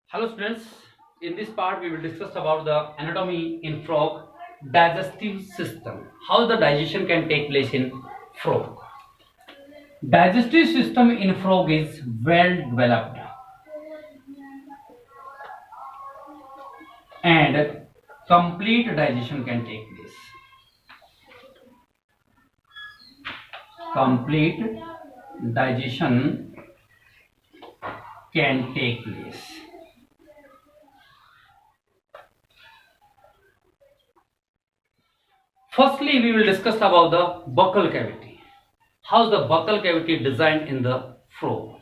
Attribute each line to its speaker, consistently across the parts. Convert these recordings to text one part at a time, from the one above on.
Speaker 1: Hello students, in this part we will discuss about the anatomy in frog digestive system. How the digestion can take place in frog. Digestive system in frog is well developed and complete digestion can take place. Complete digestion can take place. Firstly, we will discuss about the buccal cavity. How's the buccal cavity designed in the frog?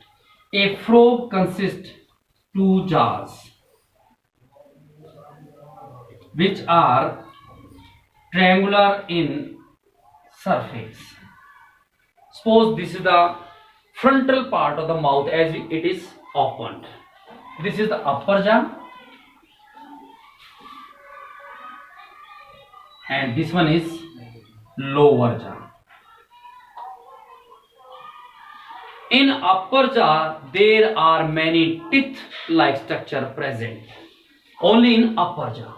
Speaker 1: A frog consists two jaws which are triangular in surface. Suppose this is the frontal part of the mouth as it is opened. This is the upper jaw and this one is lower jaw. In upper jaw there are many teeth like structure present only in upper jaw.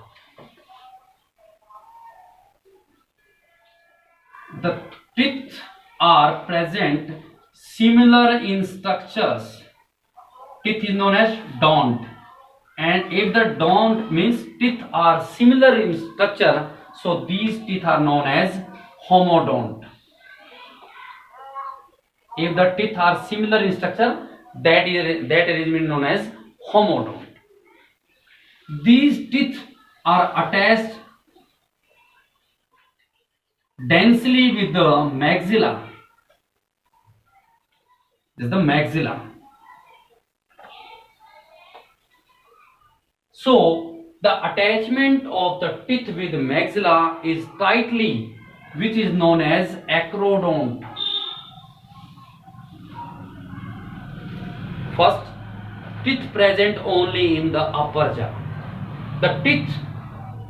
Speaker 1: The teeth are present similar in structures. Teeth is known as don't, and if the don't means teeth are similar in structure, so these teeth are known as homodont. If the teeth are similar in structure, that arrangement known as homodont. These teeth are attached densely with the maxilla. This is the maxilla. So the attachment of the teeth with maxilla is tightly, which is known as acrodont. First, teeth present only in the upper jaw. The teeth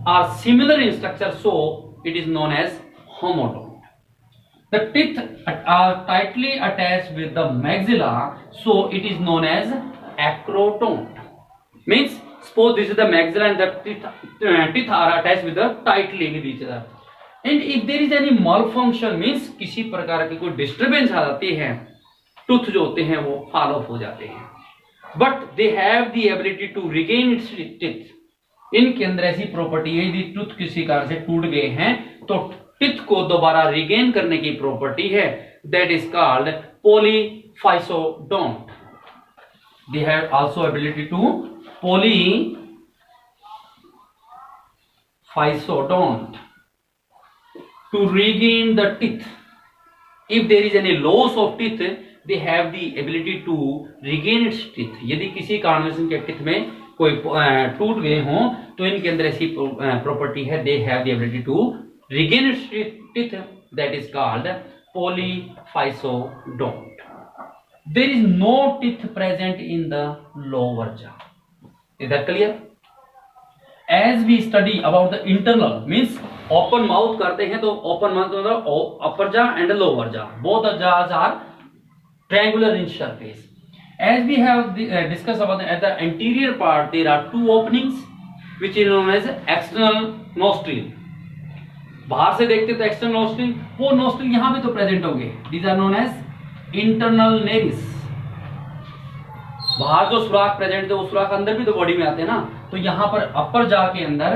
Speaker 1: are similar in structure, so it is known as homodont. The teeth are tightly attached with the maxilla, so it is known as acrodont. Means, suppose this is the maxilla and the teeth are attached with the tightly with each other. And if there is any malfunction, means किसी प्रकार की कोई disturbance आ जाती है, tooth जो होते हैं वो fall off हो जाते हैं. But they have the ability to regain its teeth. इनके अंदर ऐसी प्रॉपर्टी है, यदि टूथ किसी कारण से टूट गए हैं तो टिथ को दोबारा रिगेन करने की प्रॉपर्टी है. That is called polyphyodont. They have also ability to polyphyodont to regain the teeth. If there is any loss of teeth, they have the ability to regain its teeth. यदि किसी कारण से इनके teeth में कोई टूट गए हों तो इनके अंदर ऐसी प्रॉपर्टी है, they have the ability to regain its teeth. That is called polyphyodont. There is no teeth present in the lower jaw. Is that clear? As we study about the internal, means open mouth करते हैं तो open mouth मतलब upper jaw and lower jaw. Both the jaws are triangular in surface. As we have discussed about at the anterior part, there are two openings which is known as external nostril. बाहर से देखते तो external nostril, वो nostril यहां भी तो present होंगे. These are known as internal nares. बाहर जो सुराख प्रेजेंट है वो सुराख अंदर भी तो बॉडी में आते हैं ना. तो यहां पर अपर जा के अंदर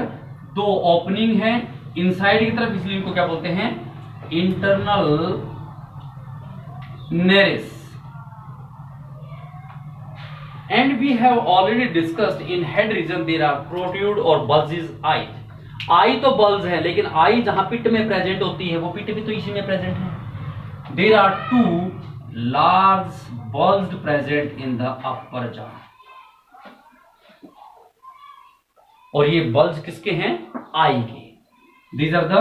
Speaker 1: दो ओपनिंग है इनसाइड की तरफ, इसलिए इनको क्या बोलते हैं, internal nares. And we have already discussed in head region there are protrude और बल्जेस आई. आई तो बल्ज है, लेकिन आई जहां पिट में प्रेजेंट होती है वो पिट भी तो इसी में प्रेजेंट है. There are two large bulge present in the upper jaw. और ये बल्ज किसके हैं, आई के. These are the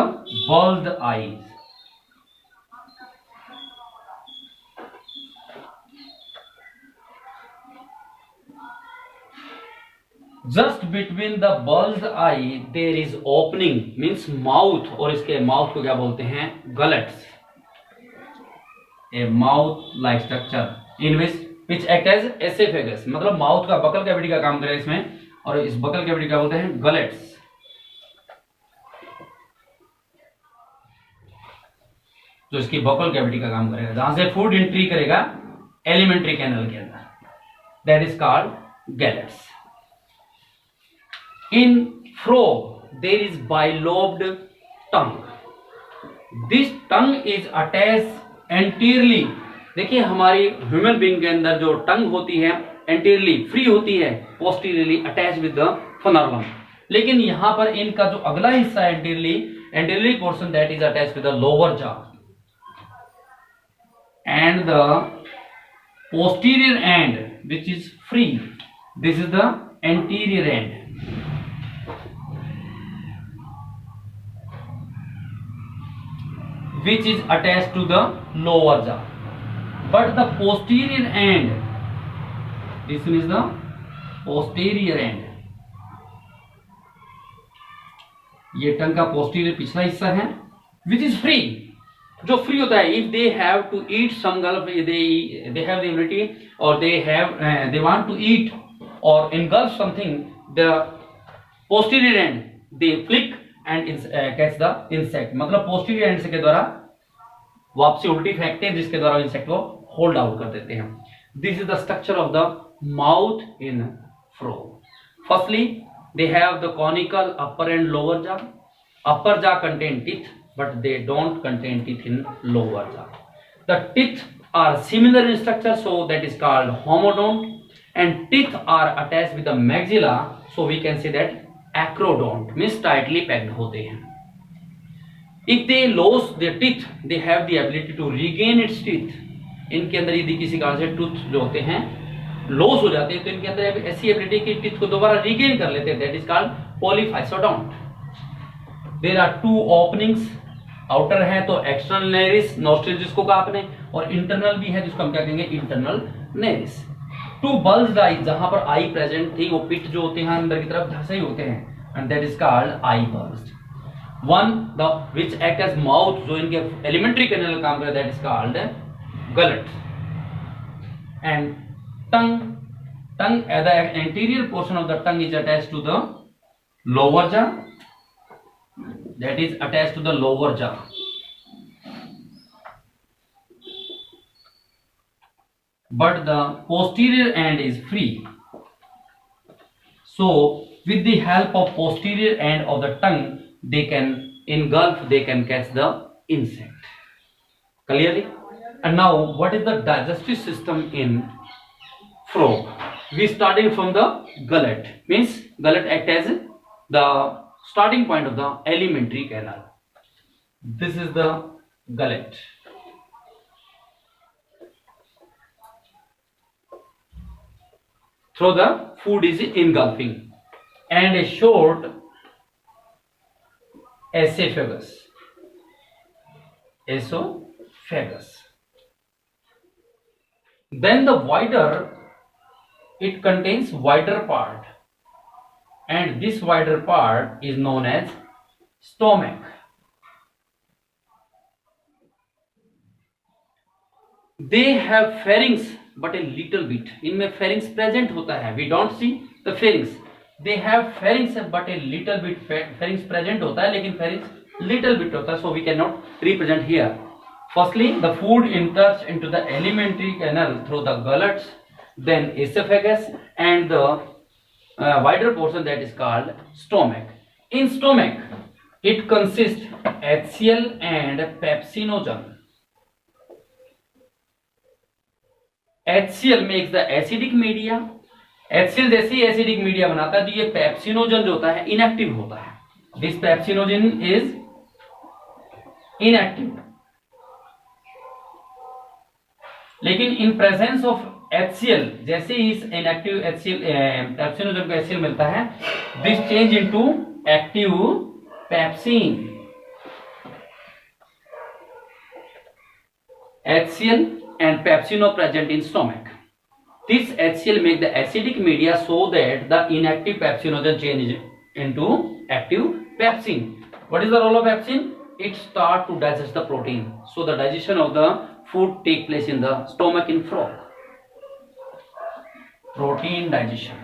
Speaker 1: bulge eyes. Just between the bulged eye there is opening, means mouth, और इसके माउथ को क्या बोलते हैं, गलट्स. A mouth like structure in which which act as esophagus, मतलब माउथ का बकल कैविटी का काम करेगा इसमें, और इस बकल कैविटी का बोलते हैं गलेट्स। जो इसकी बकल कैविटी का काम करेगा, जहां से फूड एंट्री करेगा एलिमेंट्री कैनल के अंदर, that is called gullets. In frog there is bilobed tongue. This tongue is attached anteriorly. देखिए हमारी ह्यूमन बीइंग के अंदर जो टंग होती है एंटीरियरली फ्री होती है, पोस्टीरियरली अटैच विद द फनर्लम। लेकिन यहां पर इनका जो अगला हिस्सा है anteriorly portion, that is attach with the lower jaw, and the posterior and which is free, this is the anterior and, which is attached to the lower jaw, but the posterior end, this one is the posterior end, ये टंग का posterior पिछला हिस्सा है, which is free, जो free होता है। if they have to eat some gulp, they have the ability or they want to eat or engulf something, the posterior end they flick and catch the insect, मतलब posterior and के द्वारा वापसी उल्टी फेंकते हैं, जिसके द्वारा इंसेक्ट को होल्ड आउट कर देते हैं। This is the structure of the mouth in frog. Firstly they have the conical upper and lower jaw. Upper jaw contain teeth but they don't contain teeth in lower jaw. The teeth are similar in structure, so that is called homodont, and teeth are attached with the maxilla, so we can say that acrodont, means tightly packed होते हैं। If they lose their teeth, they have the ability to regain its teeth. इनके अंदर यदि किसी कारण से tooth जो होते हैं लॉस हो जाते हैं, तो इनके अंदर ऐसी एबिलिटी कि टीथ को दोबारा रीगेन कर लेते हैं, that is called polyphyodont. There are two openings, outer है तो एक्सटर्नल नेरिस नोस्ट्रिल जिसको कहा आपने, और इंटरनल भी है जिसको हम क्या कहेंगे internal nares. Two bulged eyes, जहां पर आई प्रेजेंट थी, वो पिट जो होते हैं अंदर की तरफ धसे ही होते हैं, and that is called I bulged. One the which act as mouth, जो इनके एलिमेंट्री कैनल का काम करे, that is called gullet, and tongue the anterior portion of the tongue is attached to the lower jaw, that is attached to the lower jaw, but the posterior end is free, so with the help of posterior end of the tongue they can engulf, they can catch the insect. Clearly? And now what is the digestive system in frog? We starting from the gullet, means gullet act as the starting point of the alimentary canal. This is the gullet. Through the food is engulfing, and a short esophagus. Then the wider, it contains wider part, and this wider part is known as stomach. They have pharynx but a little bit. इनमें pharynx present होता है, we don't see the pharynx. They have pharynx but a little bit, pharynx present होता है लेकिन pharynx little bit होता है, so we cannot represent here. Firstly, the food enters into the alimentary canal through the gullets, then esophagus, and the wider portion that is called stomach. In stomach, it consists HCl and pepsinogen. HCl makes the acidic media. HCl जैसे ही acidic media बनाता है, तो ये pepsinogen जो होता है inactive होता है। दिस पेप्सिनोजन इज इनएक्टिव, लेकिन इन प्रेजेंस ऑफ HCl, जैसे ही इस इनएक्टिव HCl पेप्सिनोजन को HCl मिलता है, this change into active pepsin. HCl and pepsino present in stomach. This HCl make the acidic media so that the inactive pepsinogen change into active pepsin. What is the role of pepsin? It start to digest the protein. So the digestion of the food take place in the stomach in frog. protein digestion.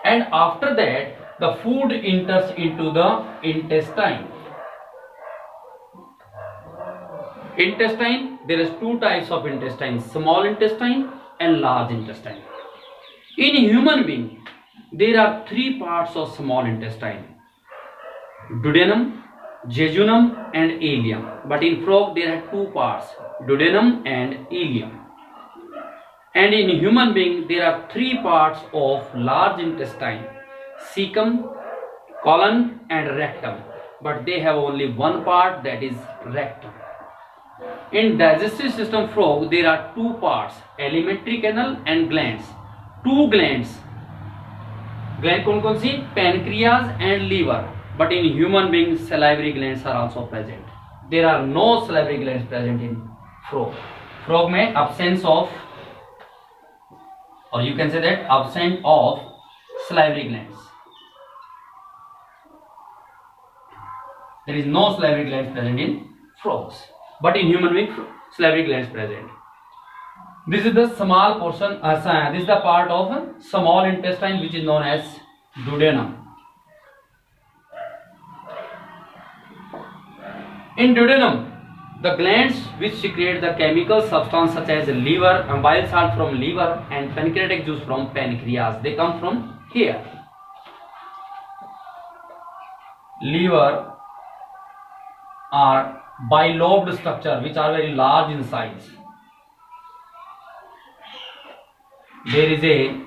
Speaker 1: And after that, the food enters into the intestine. Intestine, there is two types of intestine, small intestine and large intestine. In human being, there are three parts of small intestine: duodenum, jejunum and ileum. But in frog there are two parts, duodenum and ileum. And in human being there are three parts of large intestine: cecum, colon and rectum. But they have only one part, that is rectum. In digestive system frog there are two parts, alimentary canal and glands. Two glands. Gland कौन कौन सी? Pancreas and liver. But in human beings salivary glands are also present. There are no salivary glands present in frog. Frog में absence of, or you can say that absent of salivary glands. There is no salivary glands present in frogs. But in human being salivary glands present. This is the small portion, this is the part of small intestine which is known as duodenum. In duodenum, the glands which secrete the chemical substance such as liver and bile salt from liver and pancreatic juice from pancreas, they come from here. Liver are bilobed structure which are very large in size. There is a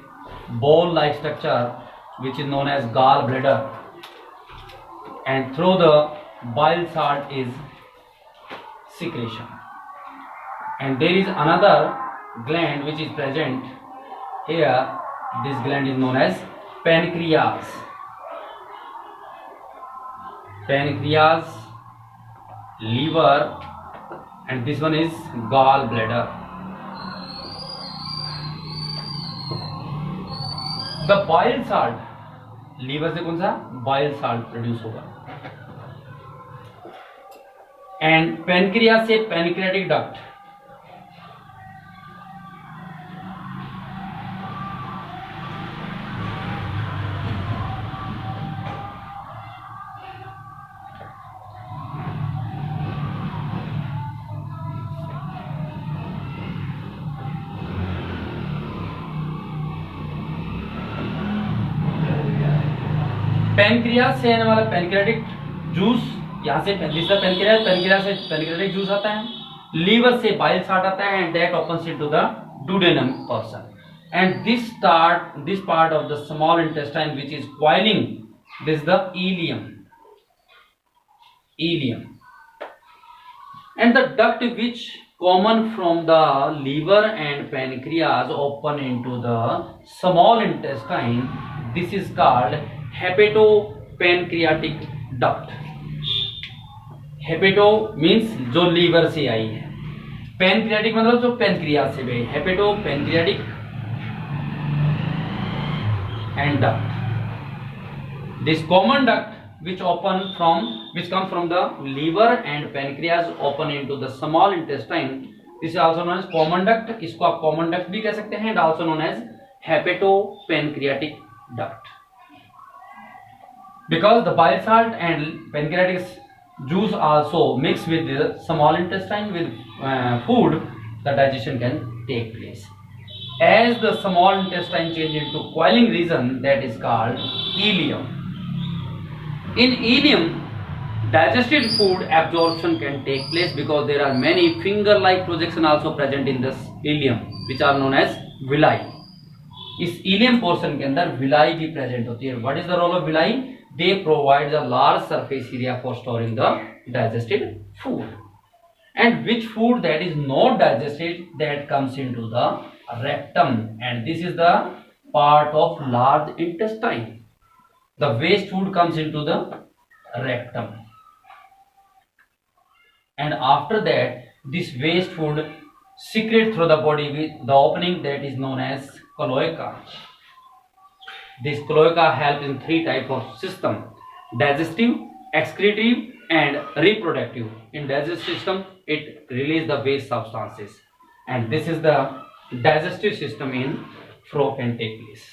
Speaker 1: ball-like structure which is known as gallbladder, and through the bile salt is secretion. And there is another gland which is present here. This gland is known as pancreas. Pancreas, liver, and this one is gallbladder. The bile salt, liver से कौन सा bile salt produce होगा, and pancreas से pancreatic duct. Pancreas से आने वाला pancreatic juice यहाँ से पेनक्रियास से पेनक्रियाटिक जूस आता है. लीवर से बाइल साल्ट आता है, and that opens into the duodenum portion. And this part of the small intestine which is coiling, this is the ileum. And the duct which common from the liver and pancreas open into the small intestine, this is called hepatopancreatic duct. Hepato means जो liver से आई है, pancreatic मतलब जो pancreas से भी. Hepatopancreatic and duct. This common duct which come from the liver and pancreas open into the small intestine, this is also known as common duct. इसको आप common duct भी कह सकते हैं, and also known as hepatopancreatic duct. Because the bile salt and pancreatic juice also mix with the small intestine with food, the digestion can take place. As the small intestine change into coiling region, that is called ileum. In ileum, digested food absorption can take place because there are many finger-like projection also present in this ileum, which are known as villi. इस ileum portion के अंदर villi भी present होती है. What is the role of villi? They provide the large surface area for storing the digested food. And which food that is not digested, that comes into the rectum, and this is the part of large intestine. The waste food comes into the rectum, and after that this waste food secretes through the body with the opening that is known as cloaca. This cloaca helps in three types of system: digestive, excretive and reproductive. In digestive system it release the waste substances, and this is the digestive system in frog can take place.